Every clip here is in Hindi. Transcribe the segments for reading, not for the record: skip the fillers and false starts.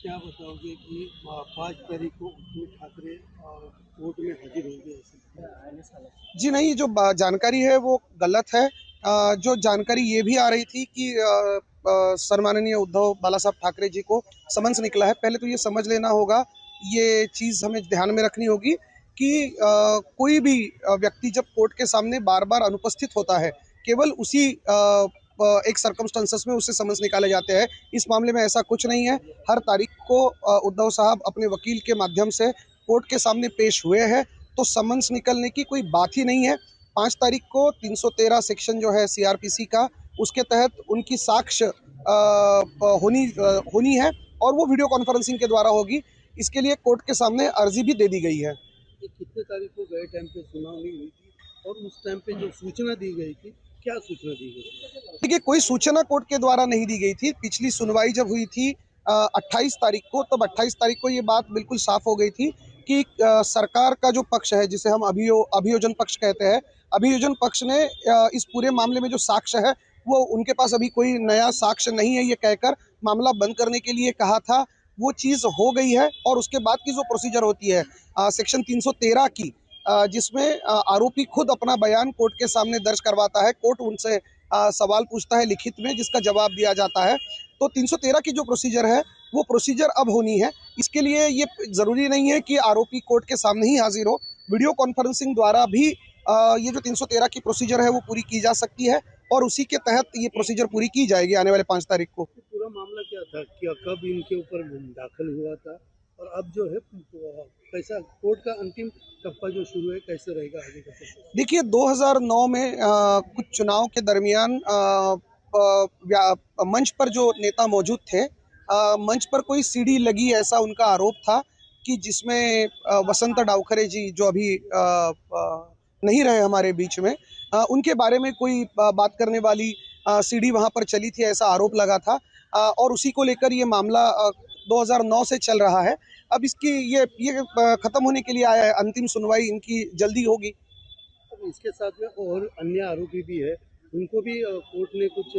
क्या बताओगे कि 5 तारीख को उद्धव ठाकरे कोर्ट में हाजिर होंगे ऐसे? जी नहीं, जो जानकारी है वो गलत है। जो जानकारी ये भी आ रही थी कि सम्माननीय उद्धव बाला साहब ठाकरे जी को समन्स निकला है। पहले तो ये समझ लेना होगा, ये चीज़ हमें ध्यान में रखनी होगी कि कोई भी व्यक्ति जब कोर्ट के सामने बार बार अनुपस्थित होता है, केवल उसी एक सर्कमस्टांसेस में उससे समन्स निकाले जाते हैं। इस मामले में ऐसा कुछ नहीं है। हर तारीख को उद्धव साहब अपने वकील के माध्यम से कोर्ट के सामने पेश हुए हैं, तो समन्स निकलने की कोई बात ही नहीं है। 5 तारीख को 313 सेक्शन जो है सीआरपीसी का, उसके तहत उनकी साक्ष्य होनी है और वो वीडियो कॉन्फ्रेंसिंग के द्वारा होगी। इसके लिए कोर्ट के सामने अर्जी भी दे दी गई है। ये कितने तारीख को गए टाइम पे सुनावनी हुई थी और उस टाइम पे जो सूचना दी गई थी, क्या सूचना दी गई? देखिए, कोई सूचना कोर्ट के द्वारा नहीं दी गई थी। पिछली सुनवाई जब हुई थी 28 तारीख को, तब 28 तारीख को ये बात बिल्कुल साफ हो गई थी कि सरकार का जो पक्ष है, जिसे हम अभियोजन पक्ष कहते हैं, अभियोजन पक्ष ने इस पूरे मामले में जो साक्ष्य है, वो उनके पास अभी कोई नया साक्ष्य नहीं है, ये कहकर मामला बंद करने के लिए कहा था। वो चीज़ हो गई है और उसके बाद की जो प्रोसीजर होती है सेक्शन 313 की, जिसमें आरोपी खुद अपना बयान कोर्ट के सामने दर्ज करवाता है, कोर्ट उनसे सवाल पूछता है लिखित में, जिसका जवाब दिया जाता है। तो 313 की जो प्रोसीजर है, वो प्रोसीजर अब होनी है। इसके लिए ये ज़रूरी नहीं है कि आरोपी कोर्ट के सामने ही हाजिर हो। वीडियो कॉन्फ्रेंसिंग द्वारा भी ये जो 313 की प्रोसीजर है वो पूरी की जा सकती है और उसी के तहत ये प्रोसीजर पूरी की जाएगी आने वाले 5 तारीख को। पूरा मामला क्या था, क्या कब इनके ऊपर दाखिल हुआ था और अब जो है कैसा कोर्ट का अंतिम टप्पा जो शुरू है, कैसे रहेगा आगे का प्रोसेस? देखिए, 2009 में कुछ चुनाव के दरमियान मंच पर जो नेता मौजूद थे, मंच पर कोई सीढ़ी लगी, ऐसा उनका आरोप था कि जिसमें वसंत डावखरे जी, जो अभी नहीं रहे हमारे बीच में, उनके बारे में कोई बात करने वाली सीढ़ी वहां पर चली थी, ऐसा आरोप लगा था। और उसी को लेकर ये मामला 2009 से चल रहा है। अब इसकी ये खत्म होने के लिए आया है। अंतिम सुनवाई इनकी जल्दी होगी। अब इसके साथ में और अन्य आरोपी भी है, उनको भी कोर्ट ने कुछ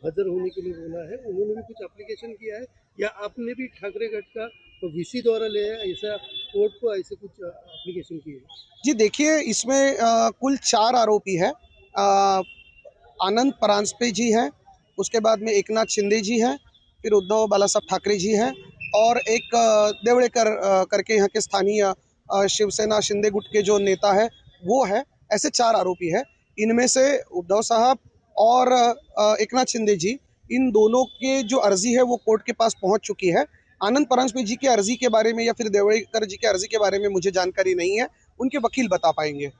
हाजिर होने के लिए बोला है। उन्होंने भी कुछ एप्लीकेशन किया है या आपने भी ठाकरे गढ़ का वीसी द्वारा लिया है, ऐसा कोर्ट को ऐसे कुछ एप्लीकेशन किए है? जी देखिए, इसमें कुल 4 आरोपी है। आनंद परांजपे जी हैं, उसके बाद में एकनाथ शिंदे जी हैं, फिर उद्धव बाला साहब ठाकरे जी हैं और एक देवड़ेकर करके यहाँ के स्थानीय शिवसेना शिंदे गुट के जो नेता है, वो है। ऐसे 4 आरोपी है। इनमें से उद्धव साहब और एकनाथ शिंदे जी, इन दोनों के जो अर्जी है वो कोर्ट के पास पहुंच चुकी है। आनंद परांजपे जी की अर्जी के बारे में या फिर देवड़ेकर जी की अर्जी के बारे में मुझे जानकारी नहीं है, उनके वकील बता पाएंगे।